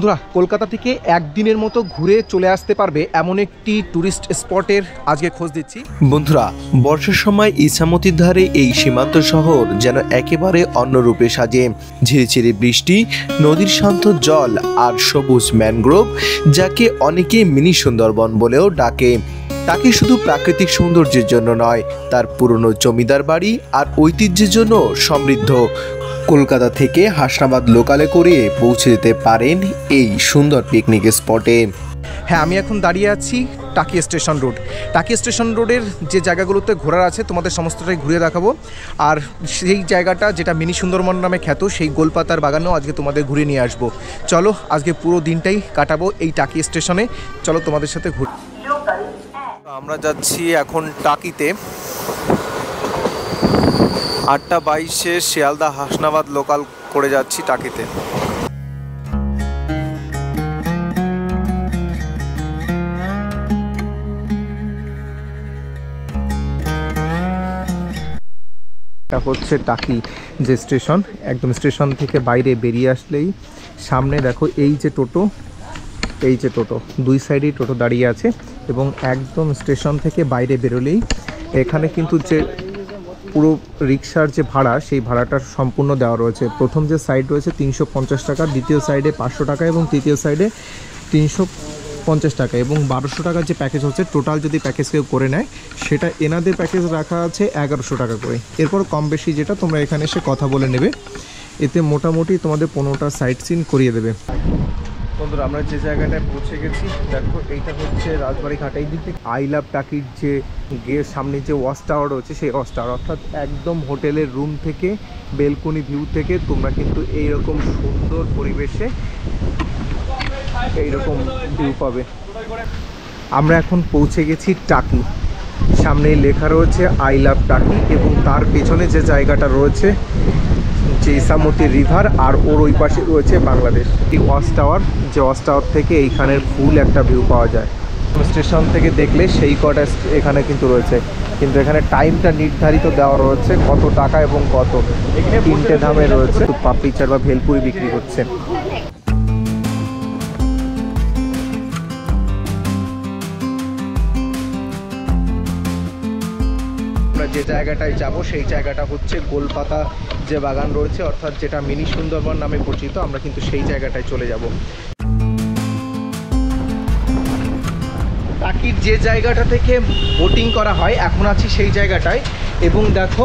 বন্ধুরা, কলকাতা থেকে একদিনের মতো ঘুরে চলে আসতে পারবে এমন একটি ট্যুরিস্ট স্পটের আজকে খোঁজ দিচ্ছি। বন্ধুরা, বর্ষার সময় ইছামতির ধারে এই সীমান্ত শহর যেন একেবারে অন্য রূপে সাজে। ঝিরিঝিরি বৃষ্টি, নদীর শান্ত জল আর সবুজ ম্যানগ্রোভ, যাকে অনেকে মিনি সুন্দরবন বলেও ডাকে। তাকে শুধু প্রাকৃতিক সৌন্দর্যের জন্য নয়, তার পুরনো জমিদার বাড়ি আর ঐতিহ্যের জন্য সমৃদ্ধ। কলকাতা থেকে হাসনাবাদ লোকালে করে পৌঁছে যেতে পারেন এই সুন্দর পিকনিক স্পটে। হ্যাঁ, আমি এখন দাঁড়িয়ে আছি টাকি স্টেশন রোড। টাকি স্টেশন রোডের যে জায়গাগুলোতে ঘোরার আছে তোমাদের সমস্তটাই ঘুরে দেখাবো। আর সেই জায়গাটা যেটা মিনি সুন্দরবন নামে খ্যাত, সেই গোলপাতার বাগানেও আজকে তোমাদের ঘুরে নিয়ে আসবো। চলো, আজকে পুরো দিনটাই কাটাবো এই টাকি স্টেশনে। চলো তোমাদের সাথে ঘুরে। আমরা যাচ্ছি এখন টাকিতে। 8:22-এ শিয়ালদা হাসনাবাদ লোকাল করে যাচ্ছি টাকিতে। এটা হচ্ছে টাকি যে স্টেশন। একদম স্টেশন থেকে বাইরে বেরিয়ে আসলেই সামনে দেখো এই যে টোটো, দুই সাইডেই টোটো দাঁড়িয়ে আছে। এবং একদম স্টেশন থেকে বাইরে বেরোলেই এখানে কিন্তু যে পুরো রিক্সার যে ভাড়া, সেই ভাড়াটা সম্পূর্ণ দেওয়া রয়েছে। প্রথম যে সাইড রয়েছে 350 টাকা, দ্বিতীয় সাইডে 500 টাকা এবং তৃতীয় সাইডে 350 টাকা এবং 1200 টাকার যে প্যাকেজ হচ্ছে। টোটাল যদি প্যাকেজ কেউ করে নেয় সেটা এনাদের প্যাকেজ রাখা আছে 1100 টাকা করে। এরপর কম বেশি যেটা তোমরা এখানে এসে কথা বলে নেবে। এতে মোটামুটি তোমাদের 15টা সাইট সিন করিয়ে দেবে। বন্ধুরা, আমরা যে জায়গাটায় পৌঁছে গেছি দেখো, এইটা হচ্ছে রাজবাড়ি ঘাট। এই দিক থেকে আই লাভ টাকির যে গেট সামনে যে ওয়াচ টাওয়ার রয়েছে, সেই ওয়াচ টাওয়ার, অর্থাৎ একদম হোটেলের রুম থেকে বেলকনি ভিউ থেকে তোমরা কিন্তু এইরকম সুন্দর পরিবেশে এইরকম ভিউ পাবে। আমরা এখন পৌঁছে গেছি টাকি। সামনে লেখা রয়েছে আই লাভ টাকি এবং তার পেছনে যে জায়গাটা রয়েছে যে ইছামতি রিভার, আর ওর ওই পাশে রয়েছে বাংলাদেশ। এই ওয়াচ টাওয়ার, যে ওয়াচ টাওয়ার থেকে এইখানের ফুল একটা ভিউ পাওয়া যায়। স্টেশন থেকে দেখলে সেই কটা এখানে কিন্তু রয়েছে, কিন্তু এখানে টাইমটা নির্ধারিত দেওয়া রয়েছে কত টাকা এবং কত। 3টে দামে রয়েছে। পাপড়ি চাট বা ভেলপুরি বিক্রি হচ্ছে। যে জায়গাটায় যাব সেই জায়গাটা হচ্ছে গোলপাতা যে বাগান রয়েছে, অর্থাৎ যেটা মিনি সুন্দরবন নামে পরিচিত। আমরা কিন্তু সেই জায়গাটায় চলে যাব। টাকির যে জায়গাটা থেকে বোটিং করা হয় এখন আছি সেই জায়গাটায়। এবং দেখো,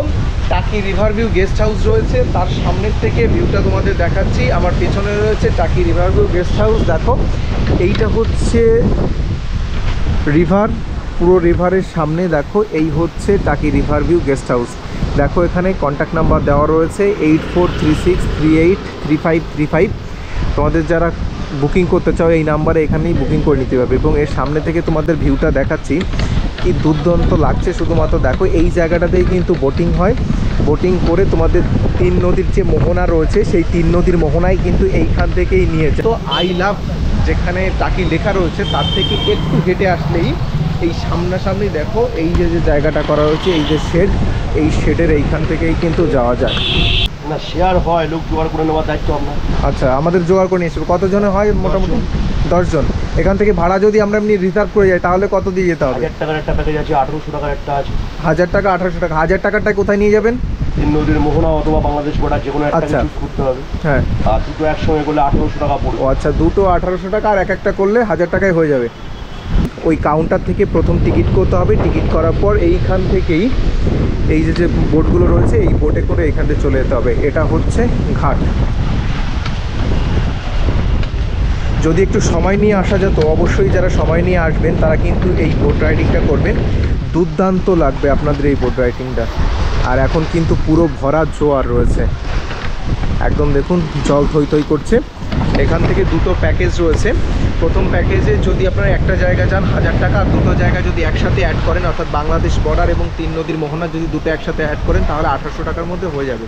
টাকি রিভার ভিউ গেস্ট হাউস রয়েছে, তার সামনের থেকে ভিউটা তোমাদের দেখাচ্ছি। আমার পেছনে রয়েছে টাকি রিভার ভিউ গেস্ট হাউস। দেখো, এইটা হচ্ছে রিভার, পুরো রিভারের সামনে দেখো এই হচ্ছে টাকি রিভার ভিউ গেস্ট হাউস। দেখো এখানে কন্ট্যাক্ট নাম্বার দেওয়া রয়েছে 8436383535। তোমাদের যারা বুকিং করতে চাও এই নাম্বারে এখানেই বুকিং করে নিতে পারবে। এবং এর সামনে থেকে তোমাদের ভিউটা দেখাচ্ছি, কি দুর্দান্ত লাগছে। শুধুমাত্র দেখো, এই জায়গাটাতেই কিন্তু বোটিং হয়। বোটিং করে তোমাদের 3 নদীর যে মোহনা রয়েছে, সেই 3 নদীর মোহনাই কিন্তু এইখান থেকেই নিয়েছে। তো আই লাভ যেখানে টাকি লেখা রয়েছে তার থেকে একটু হেঁটে আসলেই এই সামনাসামনি দেখো এই যে জায়গাটা করা হয়েছে, এই যে শেড, এই শেডের এইখান থেকেই কিন্তু যাওয়া যায়। না, শেয়ার হয়, লোক জোগাড় করে নেওয়ার দায়িত্ব আমরা। আচ্ছা, আমাদের জোগাড় করে নিয়ে আসবো। কতজনে হয়? মোটামুটি 10 জন। এখান থেকে ভাড়া যদি আমরা এমনি রিজার্ভ করে যাই তাহলে কত দিয়ে যেতে হবে? 1000 টাকার একটা প্যাকেজ আছে, 1800 টাকার একটা আছে। 1000 টাকা, 1800 টাকা। 1000 টাকারটায় কোথায় নিয়ে যাবেন? 3 নদীর মোহনা অথবা বাংলাদেশ বর্ডার, যে কোনো একটা চুজ করতে হবে। হ্যাঁ, আর দুটো একসঙ্গে করলে 1800 টাকা পড়বে। ও আচ্ছা, দুটো 1800 টাকা, আর একটা করলে 1000 টাকায় হয়ে যাবে। ওই কাউন্টার থেকে প্রথম টিকিট করতে হবে। টিকিট করার পর এইখান থেকেই এই যে বোটগুলো রয়েছে, এই বোটে করে এইখান থেকে চলে যেতে হবে। এটা হচ্ছে ঘাট। যদি একটু সময় নিয়ে আসা যেত, অবশ্যই যারা সময় নিয়ে আসবেন তারা কিন্তু এই বোট রাইডিংটা করবেন। দুর্দান্ত লাগবে আপনাদের এই বোট রাইডিংটা। আর এখন কিন্তু পুরো ভরা জোয়ার রয়েছে, একদম দেখুন জল থই থই করছে। এখান থেকে দুটো প্যাকেজ রয়েছে। প্রথম প্যাকেজে যদি আপনারা একটা জায়গা যান 1000 টাকা, আর দুটো জায়গা যদি একসাথে অ্যাড করেন, অর্থাৎ বাংলাদেশ বর্ডার এবং 3 নদীর মোহনা যদি দুটো একসাথে অ্যাড করেন তাহলে 1800 টাকার মধ্যে হয়ে যাবে।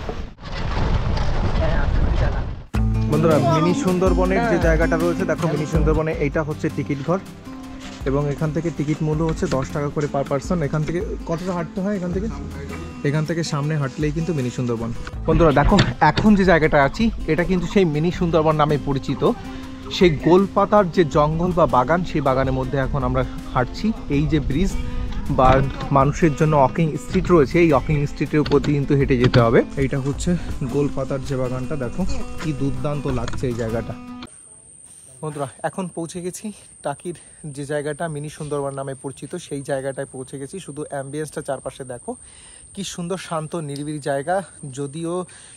বন্ধুরা, মিনি সুন্দরবনের যে জায়গাটা রয়েছে দেখো, মিনি সুন্দরবনে এইটা হচ্ছে টিকিট ঘর এবং এখান থেকে টিকিট মূল্য হচ্ছে 10 টাকা করে পার পারসন। এখান থেকে কতটা হাঁটতে হয়? এখান থেকে সামনে হাঁটলেই কিন্তু মিনি সুন্দরবন। বন্ধুরা দেখো, এখন যে জায়গাটা আছি এটা কিন্তু সেই মিনি সুন্দরবন নামে পরিচিত। সেই গোলপাতার যে জঙ্গল বা বাগান, সেই বাগানের মধ্যে এখন আমরা হাঁটছি। এই যে ব্রিজ বা মানুষের জন্য ওয়াকিং স্ট্রিট রয়েছে, এই ওয়াকিং স্ট্রিটের উপর দিয়ে কিন্তু হেঁটে যেতে হবে। এইটা হচ্ছে গোলপাতার যে বাগানটা, দেখো কি দুর্দান্ত লাগছে এই জায়গাটা। বন্ধুরা এখন পৌঁছে গেছি টাকির যে জায়গাটা মিনি সুন্দরবন নামে পরিচিত, সেই জায়গাটায় পৌঁছে গেছি। শুধু অ্যাম্বিয়েন্সটা চারপাশে দেখো কি সুন্দর, শান্ত নিরিবিলি জায়গা। যদিও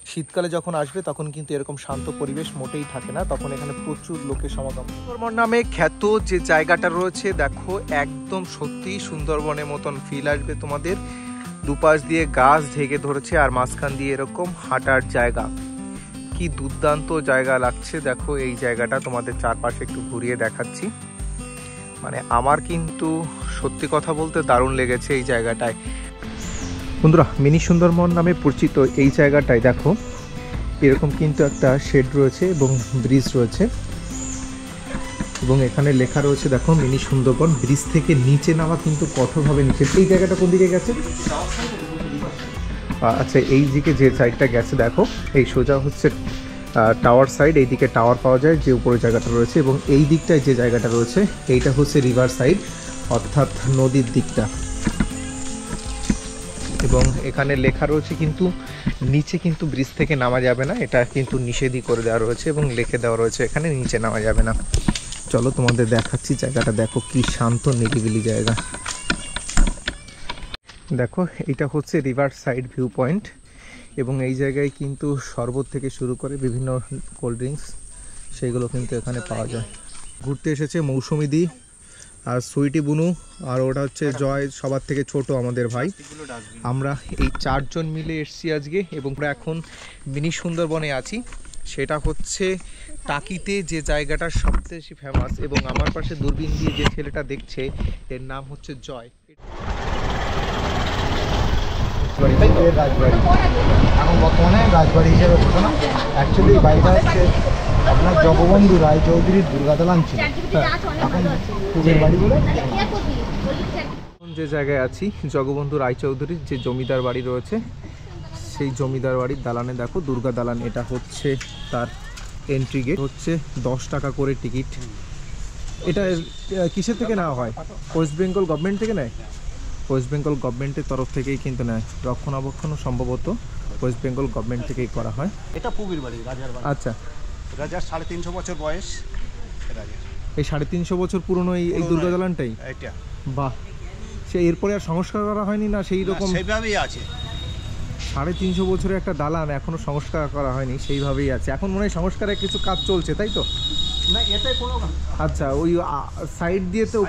শীতকালে যখন আসবে তখন কিন্তু এরকম শান্ত পরিবেশ মোটেই থাকে না, তখন এখানে প্রচুর লোকের সমাগম। সুন্দরবন নামে খ্যাত যে জায়গাটা রয়েছে দেখো, একদম সত্যি সুন্দরবনের মতন ফিল আসবে তোমাদের। দুপাশ দিয়ে গাছ ঢেকে ধরেছে আর মাঝখান দিয়ে এরকম হাঁটার জায়গা। কি দুর্দান্ত জায়গা লাগছে দেখো এই জায়গাটা, তোমাদের চারপাশে একটু ঘুরিয়ে দেখাচ্ছি। মানে আমার কিন্তু সত্যি কথা বলতে দারুণ লেগেছে এই জায়গাটায়। বন্ধুরা মিনি সুন্দরবন নামে পরিচিত এই জায়গাটায় দেখো এরকম কিন্তু একটা শেড রয়েছে এবং ব্রিজ রয়েছে, এবং এখানে লেখা রয়েছে দেখো মিনি সুন্দরবন। ব্রিজ থেকে নিচে নামা কিন্তু কঠোরভাবে নিচে। এই জায়গাটা কোন দিকে গেছে? আচ্ছা, এই দিকে যে সাইডটা গেছে দেখো, এই সোজা হচ্ছে টাওয়ার সাইড। এইদিকে টাওয়ার পাওয়া যায় যে উপরে জায়গাটা রয়েছে, এবং এই দিকটায় যে জায়গাটা রয়েছে এইটা হচ্ছে রিভার সাইড, অর্থাৎ নদীর দিকটা। এবং এখানে লেখা রয়েছে কিন্তু নিচে কিন্তু ব্রিজ থেকে নামা যাবে না, এটা কিন্তু নিষেধই করে দেওয়া রয়েছে এবং লিখে দেওয়া রয়েছে এখানে নিচে নামা যাবে না। চলো তোমাদের দেখাচ্ছি জায়গাটা, দেখো কি শান্ত নিরিবিলি জায়গা। দেখো এটা হচ্ছে রিভার সাইড ভিউ পয়েন্ট, এবং এই জায়গায় কিন্তু শরবত থেকে শুরু করে বিভিন্ন কোল্ড ড্রিঙ্কস সেইগুলো কিন্তু এখানে পাওয়া যায়। ঘুরতে এসেছে মৌসুমি দি আর সুইটি বুনু, আর ওটা হচ্ছে জয়, সবার থেকে ছোট আমাদের ভাই। আমরা এই চারজন মিলে এসেছি আজকে, এবং আমরা এখন মিনি সুন্দরবনে আছি। সেটা হচ্ছে টাকিতে যে জায়গাটা সবচেয়ে বেশি ফেমাস, এবং আমার পাশে দূরবীন দিয়ে যে ছেলেটা দেখছে এর নাম হচ্ছে জয়। রাজবাড়ি এখন বর্তমানে রাজবাড়ি হিসেবে ঘোষণা। অ্যাকচুয়ালি বাড়িটা হচ্ছে আপনার জগবন্ধু রায়চৌধুরীর দুর্গা দালান ছিল, এখন পূজের বাড়ি বলে। যে জায়গায় আছি জগবন্ধু রায়চৌধুরীর যে জমিদার বাড়ি রয়েছে, সেই জমিদার বাড়ির দালানে দেখো দুর্গা দালান। এটা হচ্ছে তার এন্ট্রি গেট, হচ্ছে 10 টাকা করে টিকিট। এটা কিসের থেকে নেওয়া হয়? ওয়েস্ট বেঙ্গল গভর্নমেন্ট থেকে নেয়। ওয়েস্ট বেঙ্গল গভর্নমেন্টের তরফ থেকেই কিন্তু নেয়, রক্ষণাবেক্ষণও সম্ভবত ওয়েস্ট বেঙ্গল গভর্নমেন্ট থেকেই করা হয়। এটা পুবির বাড়ি, রাজার বাড়ি। আচ্ছা, রাজার 350 বছর বয়স। এই 350 বছর পুরনো এই দুর্গা দালানটাই? এটা বাহ, সে এরপরে আর সংস্কার করা হয়নি না? সেই রকম সেইভাবেই আছে। 350 বছরের একটা দালান এখনো সংস্কার করা হয়নি, সেইভাবেই আছে। এখন মনে হয় সংস্কারের কিছু কাজ চলছে, তাই তো? না, এতে কোনো। আচ্ছা, ওই সাইড দিয়ে তো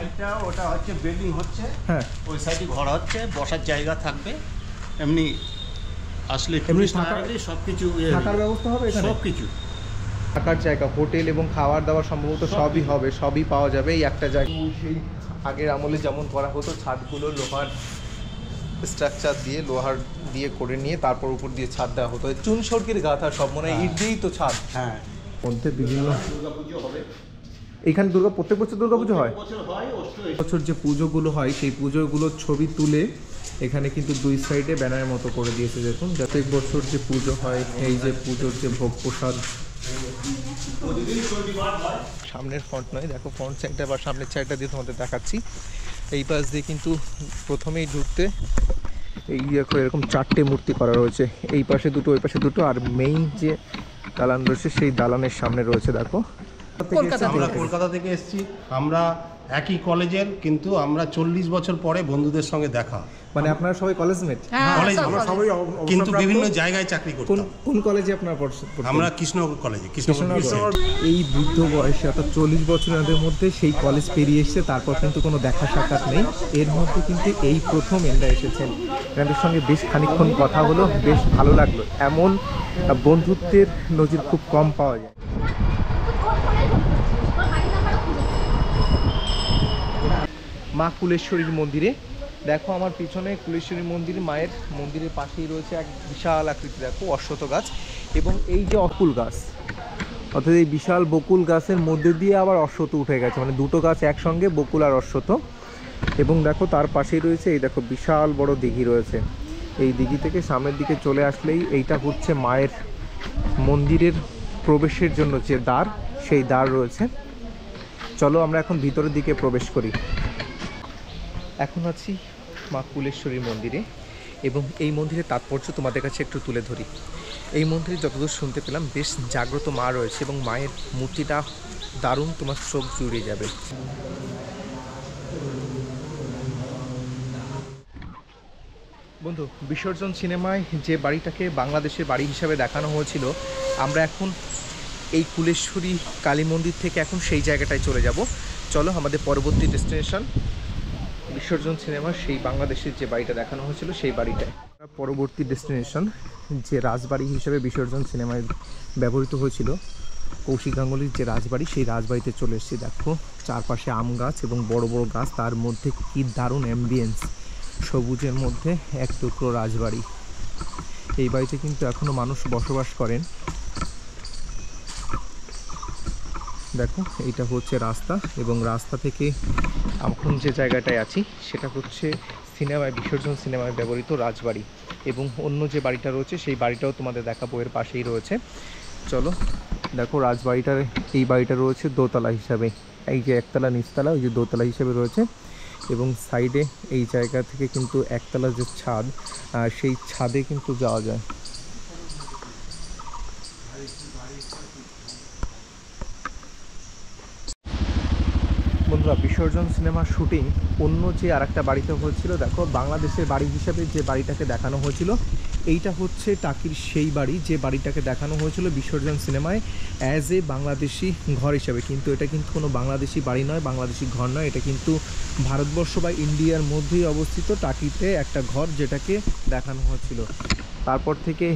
ওটা হচ্ছে বিল্ডিং হচ্ছে, হ্যাঁ, ওই সাইডে ঘর হচ্ছে, বসার জায়গা থাকবে। এমনি আসলে এমনি সব কিছু থাকার ব্যবস্থা হবে এখানে? সব কিছু থাকার জায়গা, হোটেল এবং খাবার দাবার সম্ভবত সবই হবে, সবই পাওয়া যাবে এই একটা জায়গা। সেই আগের আমলে যেমন করা হতো, ছাদগুলো লোহার স্ট্রাকচার দিয়ে, লোহার দিয়ে করে নিয়ে তারপর উপর দিয়ে ছাদ দেওয়া হতো। চুন সড়কের গাথা সব, মনে হয় ইট দিয়েই তো ছাদ। হ্যাঁ, মধ্যে বিভিন্ন দুর্গাপুজো হবে এখানে। প্রত্যেক বছর দুর্গাপুজো হয়। বছর যে পুজোগুলো হয় সেই পুজোগুলোর ছবি তুলে এখানে কিন্তু দুই সাইডে ব্যানারের মতো করে দিয়েছে। দেখুন, প্রত্যেক বছর যে পুজো হয়, এই যে পুজোর যে ভোগ প্রসাদ, সামনের ফ্রন্ট নয়, দেখো ফ্রন্ট সাইডটা বা সামনের সাইডটা দিয়ে তোমাদের দেখাচ্ছি। এই পাশ দিয়ে কিন্তু প্রথমেই ঢুকতে এই দেখো এরকম 4টে মূর্তি করা রয়েছে, এই পাশে দুটো, ওই পাশে দুটো, আর মেইন যে দালান রয়েছে সেই দালানের সামনে রয়েছে। দেখো আমরা কলকাতা থেকে এসেছি, আমরা একই কলেজের, কিন্তু আমরা 40 বছর পরে বন্ধুদের সঙ্গে দেখা। মানে আপনারা সবাই কলেজমেট? কলেজ আমরা সবাই, কিন্তু বিভিন্ন জায়গায় চাকরি করতাম। কোন কলেজে আপনারা পড়ছেন? আমরা কৃষ্ণনগর কলেজে। কৃষ্ণনগর। এই বৃদ্ধ বয়সে অর্থাৎ 40 বছরের মধ্যে সেই কলেজ পেরিয়ে এসছে, তারপর কিন্তু কোনো দেখা সাক্ষাৎ নেই। এর মধ্যে কিন্তু এই প্রথম এনরা এসেছেন, এনাদের সঙ্গে বেশ খানিকক্ষণ কথা হলো, বেশ ভালো লাগলো। এমন বন্ধুত্বের নজির খুব কম পাওয়া যায়। মা কুলেশ্বরীর মন্দিরে দেখো, আমার পিছনে কুলেশ্বরী মন্দির, মায়ের মন্দিরের পাশেই রয়েছে এক বিশাল আকৃতি, দেখো অশ্বত্থ গাছ, এবং এই যে বকুল গাছ, অর্থাৎ এই বিশাল বকুল গাছের মধ্যে দিয়ে আবার অশ্বত্থ উঠে গেছে, মানে দুটো গাছ একসঙ্গে, বকুল আর অশ্বত্থ। এবং দেখো তার পাশেই রয়েছে এই দেখো বিশাল বড় দিঘি রয়েছে। এই দিঘি থেকে সামনের দিকে চলে আসলেই এইটা হচ্ছে মায়ের মন্দিরের প্রবেশের জন্য যে দ্বার, সেই দ্বার রয়েছে। চলো আমরা এখন ভিতরের দিকে প্রবেশ করি। এখন আছি মা কুলেশ্বরী মন্দিরে এবং এই মন্দিরের তাৎপর্য তোমাদের কাছে একটু তুলে ধরি। এই মন্দিরে যতদূর শুনতে পেলাম বেশ জাগ্রত মা রয়েছে এবং মায়ের মূর্তিটা দারুণ, তোমার চোখ জুড়িয়ে যাবে। বন্ধু, বিসর্জন সিনেমায় যে বাড়িটাকে বাংলাদেশের বাড়ি হিসাবে দেখানো হয়েছিল, আমরা এখন এই কুলেশ্বরী কালী মন্দির থেকে এখন সেই জায়গাটায় চলে যাব। চলো আমাদের পরবর্তী ডেস্টিনেশন বিসর্জন সিনেমার সেই বাংলাদেশের যে বাড়িটা দেখানো হয়েছিল সেই বাড়িটায়। পরবর্তী ডেস্টিনেশন যে রাজবাড়ি হিসেবে বিসর্জন সিনেমায় ব্যবহৃত হয়েছিল, কৌশিক গাঙ্গুলির যে রাজবাড়ি, সেই রাজবাড়িতে চলে এসেছি। দেখো চারপাশে আম গাছ এবং বড় বড় গাছ, তার মধ্যে কি দারুণ অ্যাম্বিয়েন্স, সবুজের মধ্যে এক টুকরো রাজবাড়ি। এই বাড়িতে কিন্তু এখনও মানুষ বসবাস করেন। দেখো এইটা হচ্ছে রাস্তা এবং রাস্তা থেকে এখন যে জায়গাটায় আছি সেটা হচ্ছে সিনেমায়, বিসর্জন সিনেমায় ব্যবহৃত রাজবাড়ি। এবং অন্য যে বাড়িটা রয়েছে সেই বাড়িটাও তোমাদের দেখাবো, এর পাশেই রয়েছে। চলো দেখো রাজবাড়িটার, এই বাড়িটা রয়েছে দোতলা হিসাবে, এই যে একতলা নিচতলা, ওই যে দোতলা হিসাবে রয়েছে। এবং সাইডে এই জায়গা থেকে কিন্তু একতলা যে ছাদ, সেই ছাদে কিন্তু যাওয়া যায়। বন্ধুরা, বিসর্জন সিনেমার শুটিং অন্য যে আরেকটা বাড়িতে হয়েছিল। দেখো বাংলাদেশের বাড়ি হিসাবে যে বাড়িটাকে দেখানো হয়েছিল, এইটা হচ্ছে টাকির সেই বাড়ি যে বাড়িটাকে দেখানো হয়েছিল বিসর্জন সিনেমায় অ্যাজ এ বাংলাদেশি ঘর হিসাবে। কিন্তু এটা কিন্তু কোনো বাংলাদেশি বাড়ি নয়, বাংলাদেশি ঘর নয়, এটা কিন্তু ভারতবর্ষ বা ইন্ডিয়ার মধ্যেই অবস্থিত টাকিতে একটা ঘর, যেটাকে দেখানো হয়েছিল। তারপর থেকে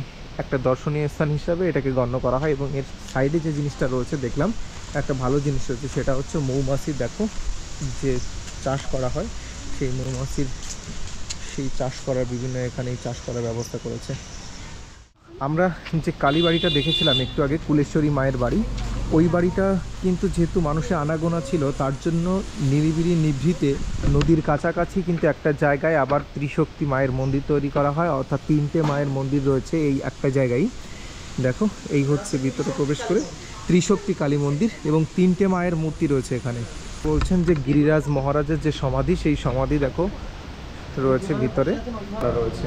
একটা দর্শনীয় স্থান হিসাবে এটাকে গণ্য করা হয়। এবং এর সাইডে যে জিনিসটা রয়েছে দেখলাম একটা ভালো জিনিস রয়েছে, সেটা হচ্ছে মৌমাছি। দেখো যে চাষ করা হয়, সেই মৌমাছির সেই চাষ করার বিভিন্ন এখানেই চাষ করার ব্যবস্থা করেছে। আমরা যে কালী বাড়িটা দেখেছিলাম একটু আগে, কুলেশ্বরী মায়ের বাড়ি, ওই বাড়িটা কিন্তু যেহেতু মানুষের আনাগোনা ছিল, তার জন্য নিরিবিলি নিভৃতে নদীর কাছাকাছি কিন্তু একটা জায়গায় আবার ত্রিশক্তি মায়ের মন্দির তৈরি করা হয়, অর্থাৎ 3টে মায়ের মন্দির রয়েছে এই একটা জায়গায়। দেখো এই হচ্ছে ভিতরে প্রবেশ করে ত্রিশক্তি কালী মন্দির এবং 3টে মায়ের মূর্তি রয়েছে এখানে। বলছেন যে গিরিরাজ মহারাজের যে সমাধি, সেই সমাধি দেখো রয়েছে ভিতরে রয়েছে।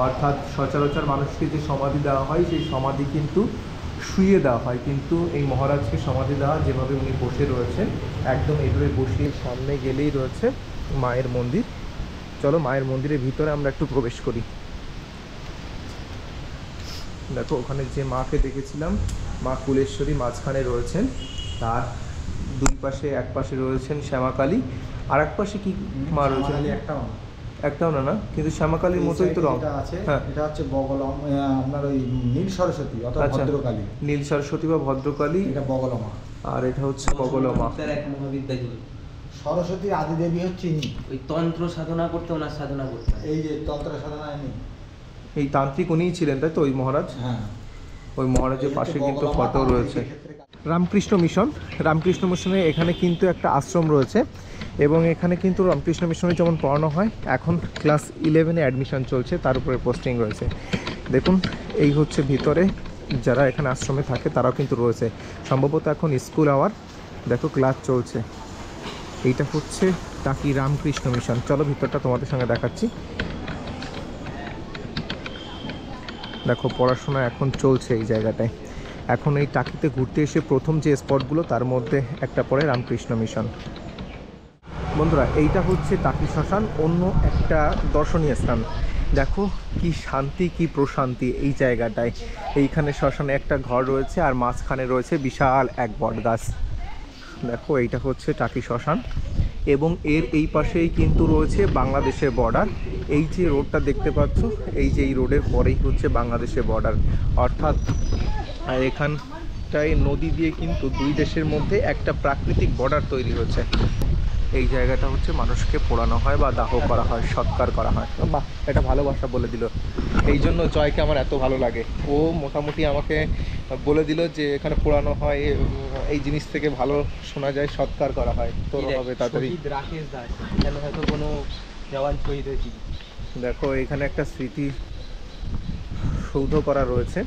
অর্থাৎ সচরাচর মানুষকে যে সমাধি দেওয়া হয় সেই সমাধি কিন্তু শুয়ে দেওয়া হয়, কিন্তু এই মহারাজকে সমাধি দেওয়া যেভাবে উনি বসে রয়েছেন একদম এইভাবে বসিয়ে, সামনে গেলেই রয়েছে মায়ের মন্দির। চলো মায়ের মন্দিরের ভিতরে আমরা একটু প্রবেশ করি। দেখো ওখানে যে মাকে দেখেছিলাম, মা কুলেশ্বরী মাঝখানে রয়েছেন, তার দুই পাশে, এক পাশে রয়েছেন শ্যামাকালী, আর এক পাশে কি মা রয়েছেন? একটাও না, কিন্তু শ্যামাকালীর মতোই তো রং। হ্যাঁ, এটা হচ্ছে বগলম, আপনার ওই নীল সরস্বতী অথবা ভদ্রকালী। নীল সরস্বতী বা ভদ্রকালী, এটা বগলমা, আর এটা হচ্ছে বগলমা। সরস্বতী আদি দেবী হচ্ছে ইনি। ওই তন্ত্র সাধনা করতে, ওনার সাধনা করতে, এই যে তন্ত্র সাধনা ইনি, এই তান্ত্রিক উনিই ছিলেন, তাই তো? ওই মহারাজ, হ্যাঁ, ওই মহারাজের পাশে কিন্তু ফটো রয়েছে। রামকৃষ্ণ মিশন, রামকৃষ্ণ মিশনে এখানে কিন্তু একটা আশ্রম রয়েছে এবং এখানে কিন্তু রামকৃষ্ণ মিশনে যেমন পড়ানো হয়, এখন ক্লাস 11-এ অ্যাডমিশন চলছে, তার উপরে পোস্টিং রয়েছে। দেখুন এই হচ্ছে ভিতরে যারা এখানে আশ্রমে থাকে তারাও কিন্তু রয়েছে, সম্ভবত এখন স্কুল আওয়ার। দেখো ক্লাস চলছে। এইটা হচ্ছে টাকি রামকৃষ্ণ মিশন। চলো ভিতরটা তোমাদের সঙ্গে দেখাচ্ছি। দেখো পড়াশোনা এখন চলছে এই জায়গাটায়। এখন এই টাকিতে ঘুরতে এসে প্রথম যে স্পটগুলো তার মধ্যে একটা পড়ে রামকৃষ্ণ মিশন। বন্ধুরা, এইটা হচ্ছে টাকি শ্মশান, অন্য একটা দর্শনীয় স্থান। দেখো কি শান্তি, কি প্রশান্তি এই জায়গাটায়। এইখানে শ্মশানে একটা ঘর রয়েছে আর মাঝখানে রয়েছে বিশাল এক বট গাছ। দেখো এইটা হচ্ছে টাকি শ্মশান এবং এর এই পাশেই কিন্তু রয়েছে বাংলাদেশের বর্ডার। এই যে রোডটা দেখতে পাচ্ছ, এই যে এই রোডের পরেই হচ্ছে বাংলাদেশের বর্ডার, অর্থাৎ এখানটায় নদী দিয়ে কিন্তু দুই দেশের মধ্যে একটা প্রাকৃতিক বর্ডার তৈরি হচ্ছে। এই জায়গাটা হচ্ছে মানুষকে পোড়ানো হয় বা দাহ করা হয়, সৎকার করা হয়। বাহ, এটা ভালোবাসা বলে দিল। এই জন্য জয়কে আমার এত ভালো লাগে। ও মোটামুটি আমাকে বলে দিল যে এখানে পোড়ানো হয়, এই জিনিস থেকে ভালো শোনা যায় সৎকার করা হয়। তোর হবে তাড়াতাড়ি। রাকেশ দাস, কেন হয়তো কোনো জওয়ান শহীদ হয়েছিল। দেখো এখানে একটা স্মৃতি সৌধ করা রয়েছে,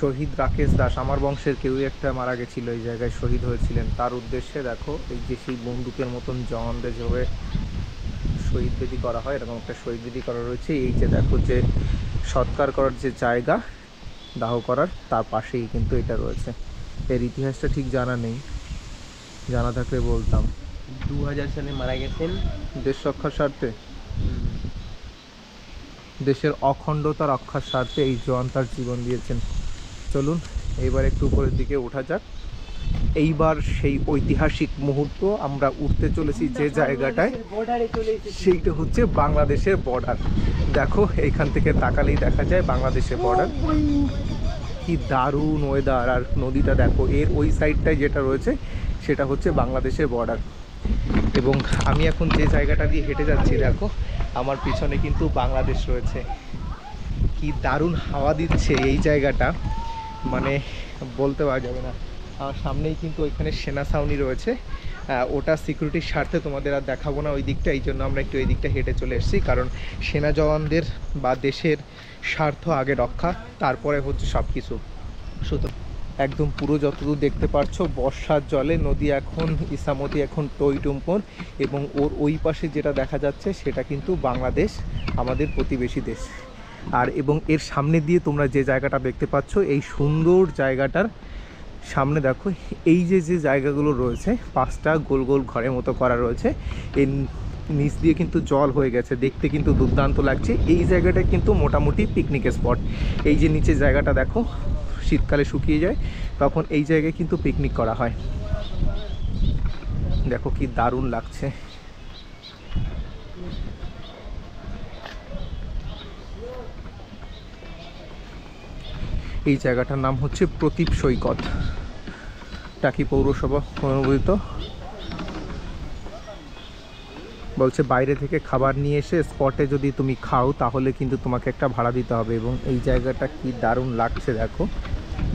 শহীদ রাকেশ দাস, আমার বংশের কেউই একটা মারা গেছিল এই জায়গায়, শহীদ হয়েছিলেন। তার উদ্দেশ্যে দেখো এই যে সেই বন্দুকের মতন জওয়ানদের যেভাবে শহীদ বেদি করা হয়, এরকম একটা শহীদ বেদি করা রয়েছে। এই যে দেখো যে সৎকার করার যে জায়গা দাহ করার, তার পাশেই কিন্তু এটা রয়েছে। এর ইতিহাসটা ঠিক জানা নেই, জানা থাকলে বলতাম। 2000 সালে মারা গেছেন। দেশ রক্ষার স্বার্থে, দেশের অখণ্ডতা রক্ষার স্বার্থে এই জওয়ান তার জীবন দিয়েছেন। চলুন এইবার একটু উপরের দিকে ওঠা যাক। এইবার সেই ঐতিহাসিক মুহূর্ত, আমরা উঠতে চলেছি যে জায়গাটায়, সেইটা হচ্ছে বাংলাদেশের বর্ডার। দেখো এইখান থেকে তাকালেই দেখা যায় বাংলাদেশের বর্ডার। কি দারুণ ওয়েদার, আর নদীটা দেখো, এর ওই সাইডটায় যেটা রয়েছে সেটা হচ্ছে বাংলাদেশের বর্ডার। এবং আমি এখন যে জায়গাটা দিয়ে হেঁটে যাচ্ছি দেখো, আমার পিছনে কিন্তু বাংলাদেশ রয়েছে। কি দারুণ হাওয়া দিচ্ছে এই জায়গাটা, মানে বলতে পারা যাবে না। আর সামনেই কিন্তু ওইখানে সেনা ছাউনি রয়েছে, ওটা সিকিউরিটির স্বার্থে তোমাদের আর দেখাবো না ওই দিকটা, এই জন্য আমরা একটু এই দিকটা হেঁটে চলে এসেছি। কারণ সেনা জওয়ানদের বা দেশের স্বার্থ আগে রক্ষা, তারপরে হচ্ছে সব কিছু। সুতরাং একদম পুরো যতদূর দেখতে পাচ্ছ বর্ষার জলে নদী এখন, ইসামতি এখন টইটুম্বর, এবং ওর ওই পাশে যেটা দেখা যাচ্ছে সেটা কিন্তু বাংলাদেশ, আমাদের প্রতিবেশী দেশ। আর এবং এর সামনে দিয়ে তোমরা যে জায়গাটা দেখতে পাচ্ছ, এই সুন্দর জায়গাটার সামনে দেখো এই যে যে জায়গাগুলো রয়েছে, 5টা গোল গোল ঘরের মতো করা রয়েছে, এর নিচ দিয়ে কিন্তু জল হয়ে গেছে, দেখতে কিন্তু দুর্দান্ত লাগছে। এই জায়গাটা কিন্তু মোটামুটি পিকনিক স্পট। এই যে নিচে জায়গাটা দেখো, শীতকালে শুকিয়ে যায়, তখন এই জায়গায় কিন্তু পিকনিক করা হয়। দেখো কি দারুণ লাগছে। এই জায়গাটার নাম হচ্ছে প্রতীপ সৈকত, টাকি পৌরসভা অনুমোদিত। বলছে বাইরে থেকে খাবার নিয়ে এসে স্পটে যদি তুমি খাও তাহলে কিন্তু তোমাকে একটা ভাড়া দিতে হবে। এবং এই জায়গাটা কি দারুণ লাগছে দেখো,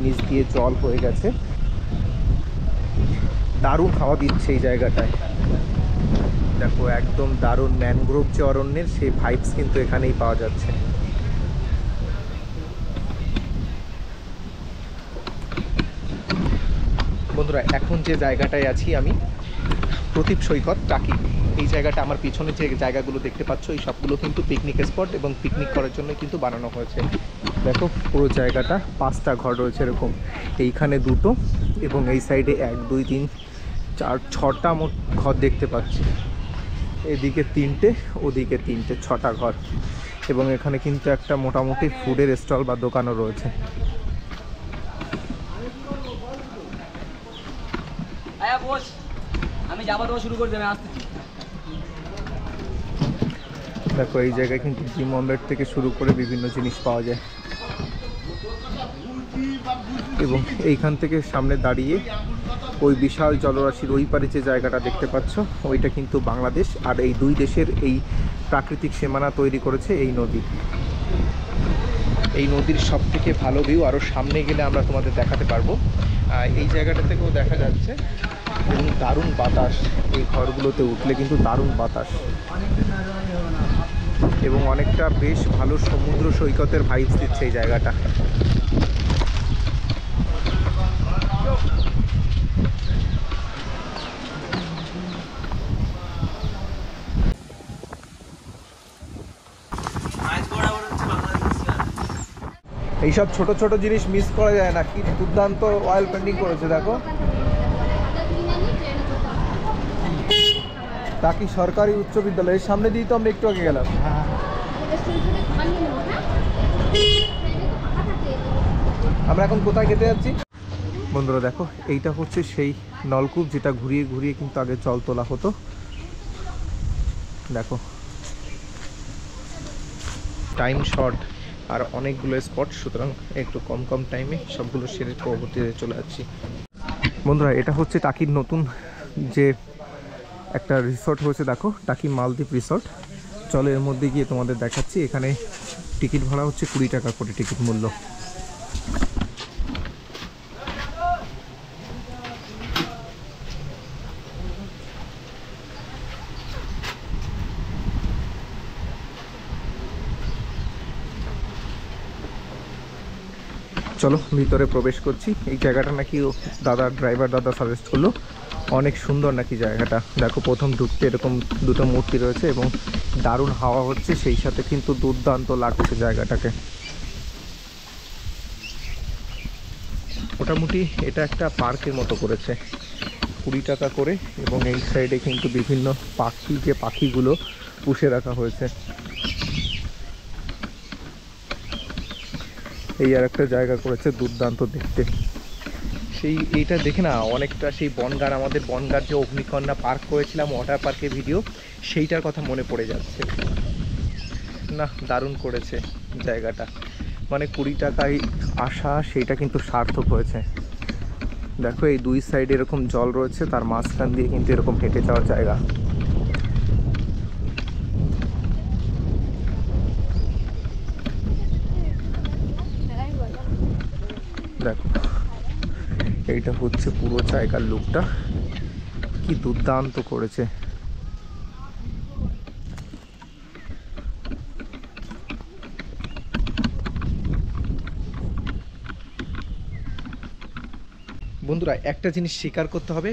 নিচ দিয়ে জল হয়ে গেছে, দারুণ হাওয়া দিচ্ছে এই জায়গাটায়। দেখো একদম দারুণ ম্যানগ্রোভ যে অরণ্যের, সেই ভাইবস কিন্তু এখানেই পাওয়া যাচ্ছে। বন্ধুরা এখন যে জায়গাটায় আছি আমি, প্রতীপ সৈকত টাকি, এই জায়গাটা আমার পিছনে যে জায়গাগুলো দেখতে পাচ্ছ এই সবগুলো কিন্তু পিকনিক স্পট, এবং পিকনিক করার জন্য কিন্তু বানানো হয়েছে। দেখো পুরো জায়গাটা 5টা ঘর রয়েছে এরকম, এইখানে 2টো, এবং এই সাইডে 1 2 3 4 6টা মোট ঘর দেখতে পাচ্ছি। এদিকে 3টে, ওদিকে 3টে, 6টা ঘর। এবং এখানে কিন্তু একটা মোটামুটি ফুডের স্টল বা দোকানও রয়েছে। আমি যাবার তো শুরু করে দেবে, আসতেছি। দেখো এই জায়গায় কিন্তু জিম অমলেট থেকে শুরু করে বিভিন্ন জিনিস পাওয়া যায়। এবং এইখান থেকে সামনে দাঁড়িয়ে ওই বিশাল জলরাশির ওই পারে যে জায়গাটা দেখতে পাচ্ছ, ওইটা কিন্তু বাংলাদেশ। আর এই দুই দেশের এই প্রাকৃতিক সীমানা তৈরি করেছে এই নদী। এই নদীর সব থেকে ভালো ভিউ আরও সামনে গেলে আমরা তোমাদের দেখাতে পারবো। এই জায়গাটা থেকেও দেখা যাচ্ছে, এবং দারুণ বাতাস, এই ঘরগুলোতে উঠলে কিন্তু দারুণ বাতাস, এবং অনেকটা বেশ ভালো সমুদ্র সৈকতের ভাইবস দিচ্ছে এই জায়গাটা। এইসব ছোট ছোট জিনিস মিস করা যায় না, কি দুর্দান্ত অয়েল পেন্টিং করেছে দেখো। টাকি সরকারি উচ্চ বিদ্যালয়ের সামনে দিয়ে তো আমরা একটু আগে গেলাম। আমরা এখন কোথায় খেতে যাচ্ছি বন্ধুরা? দেখো এইটা হচ্ছে সেই নলকূপ যেটা ঘুরিয়ে ঘুরিয়ে কিন্তু আগে জল তোলা হতো। দেখো টাইম শর্ট আর অনেকগুলো স্পট, সুতরাং একটু কম কম টাইমে সবগুলো সেরে পরবর্তীতে চলে যাচ্ছি। বন্ধুরা এটা হচ্ছে টাকির নতুন যে একটা রিসর্ট হয়েছে, দেখো টাকি মালদ্বীপ রিসর্ট। চলো এর মধ্যে গিয়ে তোমাদের দেখাচ্ছি। এখানে টিকিট ভাড়া হচ্ছে 20 টাকা করে টিকিট মূল্য। চলো ভিতরে প্রবেশ করছি। এই জায়গাটা নাকি ড্রাইভার দাদা সাজেস্ট করলো, অনেক সুন্দর নাকি জায়গাটা। দেখো প্রথম ঢুকতে এরকম দুটো মূর্তি রয়েছে এবং দারুণ হাওয়া হচ্ছে, সেই সাথে কিন্তু দুর্দান্ত লাগছে জায়গাটাকে। মোটামুটি এটা একটা পার্কের মতো করেছে, 20 টাকা করে, এবং এই সাইডে কিন্তু বিভিন্ন পাখিগুলো পুষে রাখা হয়েছে। এই আর একটা জায়গা করেছে দুর্দান্ত দেখতে। এইটা দেখে না অনেকটা সেই আমাদের বনগাঁর যে অগ্নিকন্যা পার্ক করেছিলাম ওয়াটার পার্কের ভিডিও, সেইটার কথা মনে পড়ে যাচ্ছে। না, দারুণ করেছে জায়গাটা, মানে 20 টাকায় আসা সেইটা কিন্তু সার্থক হয়েছে। দেখো এই দুই সাইডে এরকম জল রয়েছে, তার মাঝখান দিয়ে কিন্তু এরকম হেঁটে যাওয়ার জায়গা। দেখো এইটা হচ্ছে পুরো জায়গার লুকটা, কি দুর্দান্ত করেছে। বন্ধুরা একটা জিনিস স্বীকার করতে হবে,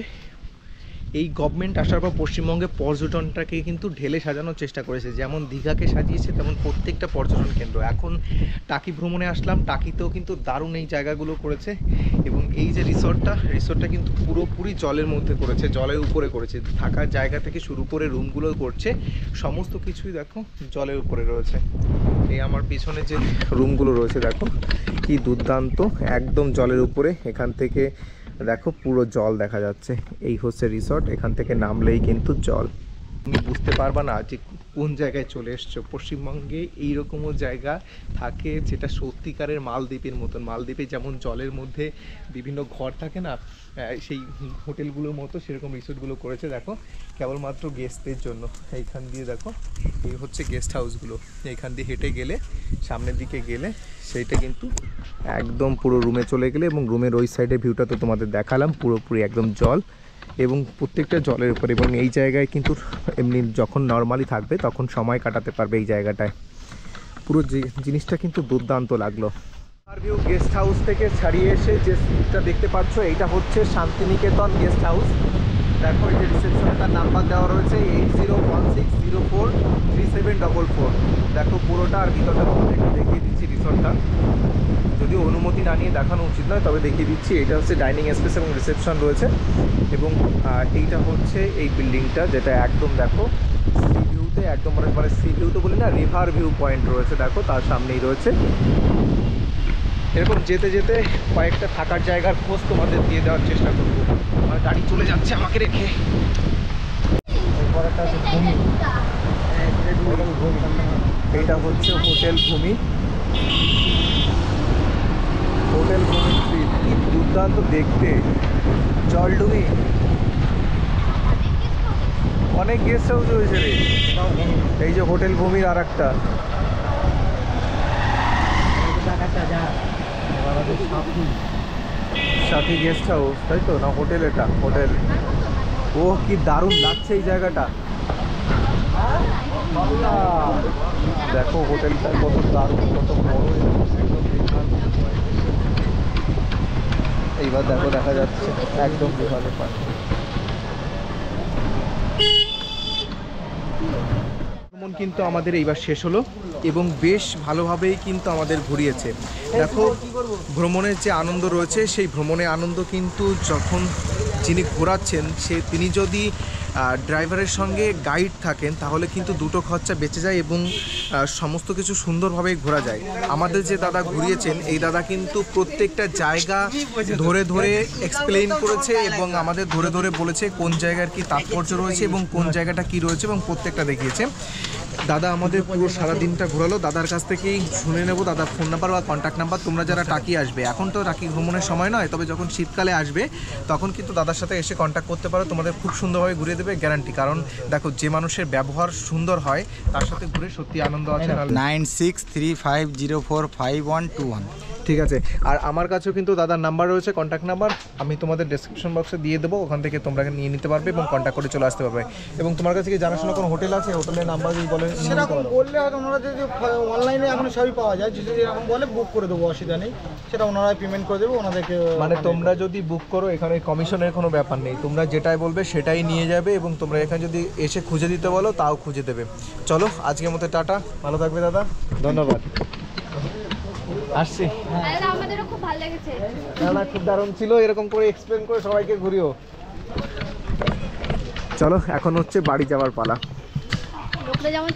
এই গভর্নমেন্ট আসার পর পশ্চিমবঙ্গে পর্যটনটাকে কিন্তু ঢেলে সাজানোর চেষ্টা করেছে। যেমন দীঘাকে সাজিয়েছে তেমন প্রত্যেকটা পর্যটন কেন্দ্র। এখন টাকি ভ্রমণে আসলাম, টাকিতেও কিন্তু দারুণ এই জায়গাগুলো করেছে। এবং এই যে রিসোর্টটা কিন্তু পুরোপুরি জলের মধ্যে করেছে, জলের উপরে করেছে। থাকার জায়গা থেকে শুরু করে রুমগুলো করছে, সমস্ত কিছুই দেখো জলের উপরে রয়েছে। এই আমার পিছনে যে রুমগুলো রয়েছে দেখো কি দুর্দান্ত, একদম জলের উপরে। এখান থেকে দেখো পুরো জল দেখা যাচ্ছে। এই হচ্ছে রিসর্ট, এখান থেকে নামলেই কিন্তু জল। তুমি বুঝতে পারবা না যে কোন জায়গায় চলে এসছো। পশ্চিমবঙ্গে এইরকমও জায়গা থাকে যেটা সত্যিকারের মালদ্বীপের মতন। মালদ্বীপে যেমন জলের মধ্যে বিভিন্ন ঘর থাকে না, সেই হোটেলগুলোর মতো সেরকম রিসোর্টগুলো করেছে। দেখো কেবলমাত্র গেস্টদের জন্য। এইখান দিয়ে দেখো এই হচ্ছে গেস্ট হাউসগুলো। এইখান দিয়ে হেঁটে গেলে সামনের দিকে গেলে সেইটা কিন্তু একদম পুরো রুমে চলে গেলে, এবং রুমের ওই সাইডে ভিউটা তো তোমাদের দেখালাম, পুরোপুরি একদম জল এবং প্রত্যেকটা জলের উপর। এবং এই জায়গায় কিন্তু এমনি যখন নর্মালি থাকবে তখন সময় কাটাতে পারবে এই জায়গাটায়। পুরো জিনিসটা কিন্তু দুর্দান্ত লাগলো। ভিউ গেস্ট হাউস থেকে ছাড়িয়ে এসে যে সিটটা দেখতে পাচ্ছ, এইটা হচ্ছে শান্তিনিকেতন গেস্ট হাউস। দেখো এই যে রিসেপশনটার নাম্বার দেওয়া রয়েছে 8016043744। দেখো পুরোটা, আর ভিতরটা একটু দেখিয়ে দিচ্ছি রিসর্টটা, যদিও অনুমতি না নিয়ে দেখানো উচিত নয়, তবে দেখিয়ে দিচ্ছি। এটা হচ্ছে ডাইনিং স্পেস এবং রিসেপশন রয়েছে। এবং এইটা হচ্ছে এই বিল্ডিংটা, যেটা একদম দেখো সি ভিউতে, একদম মানে সি ভিউ তো বলি না, রিভার ভিউ পয়েন্ট রয়েছে। দেখো তার সামনেই রয়েছে। এরকম যেতে যেতে কয়েকটা থাকার জায়গার খোঁজ তোমাদের দিয়ে দেওয়ার চেষ্টা করবো। আমার গাড়ি চলে যাচ্ছে আমাকে রেখে। এইটা হচ্ছে হোটেল ভূমি। হোটেল ভূমি স্ট্রিট, কি দুর্দান্ত দেখতে। জলডুবি, অনেক গেস্ট হাউস রয়েছে রে। এই যে হোটেল ভূমির আর একটা, সাথী গেস্ট হাউস, তাই তো না হোটেল? এটা হোটেল। ও কি দারুণ লাগছে এই জায়গাটা। দেখো হোটেলটা কত দারুণ, কত বড়। এইবার দেখো দেখা যাচ্ছে একদম বিভাগের পাশে। ভ্রমণ কিন্তু আমাদের এইবার শেষ হলো এবং বেশ ভালোভাবেই কিন্তু আমাদের ঘুরিয়েছে। দেখো ভ্রমণের যে আনন্দ রয়েছে, সেই ভ্রমণের আনন্দ কিন্তু যখন যিনি ঘোরাচ্ছেন তিনি যদি ড্রাইভারের সঙ্গে গাইড থাকেন তাহলে কিন্তু দুটো খরচা বেঁচে যায় এবং সমস্ত কিছু সুন্দরভাবে ঘোরা যায়। আমাদের যে দাদা ঘুরিয়েছেন, এই দাদা কিন্তু প্রত্যেকটা জায়গা ধরে ধরে এক্সপ্লেইন করেছে এবং আমাদের ধরে ধরে বলেছে কোন জায়গার কি তাৎপর্য রয়েছে এবং কোন জায়গাটা কি রয়েছে, এবং প্রত্যেকটা দেখিয়েছে। দাদা আমাদের পুরো সারাদিনটা ঘোরালো। দাদার কাছ থেকেই শুনে নেব দাদার ফোন নাম্বার বা কন্ট্যাক্ট নাম্বার। তোমরা যারা টাকি আসবে, এখন তো টাকি ভ্রমণের সময় নয়, তবে যখন শীতকালে আসবে তখন কিন্তু দাদার সাথে এসে কন্ট্যাক্ট করতে পারো। তোমাদের খুব সুন্দরভাবে ঘুরিয়ে দেবে, গ্যারান্টি। কারণ দেখো যে মানুষের ব্যবহার সুন্দর হয় তার সাথে ঘুরে সত্যি আনন্দ আছে। 9635045121। ঠিক আছে। আর আমার কাছেও কিন্তু দাদার নাম্বার রয়েছে, কন্ট্যাক্ট নাম্বার, আমি তোমাদের ডেসক্রিপশন বক্সে দিয়ে দেবো, ওখান থেকে তোমরা নিয়ে নিতে পারবে এবং কন্ট্যাক্ট করে চলে আসতে পারবে। এবং তোমার কাছে কি জানাশোনা কোনো হোটেল আছে, হোটেলের নাম্বার যদি বলে নিয়ে নিতে সেরকম পারো? বললে হয়তো ওনারা যদি অনলাইনে এখন সবই পাওয়া যায়, যদি এরকম বলে বুক করে দেবো, অসুবিধা নেই, সেটা ওনারাই পেমেন্ট করে দেবো ওনাদেরকে। মানে তোমরা যদি বুক করো এখানে কমিশনের কোনো ব্যাপার নেই, তোমরা যেটাই বলবে সেটাই নিয়ে যাবে এবং তোমরা এখানে যদি এসে খুঁজে দিতে বলো তাও খুঁজে দেবে। চলো আজকের মতো টাটা, ভালো থাকবে দাদা, ধন্যবাদ, আসছি। দাদা আমাদেরও খুব ভালো লেগেছে। না খুব দারুণ ছিল, এরকম করে এক্সপ্লেন করে সবাইকে ঘুরিও। চলো এখন হচ্ছে বাড়ি যাওয়ার পালা। লোকটা যেমন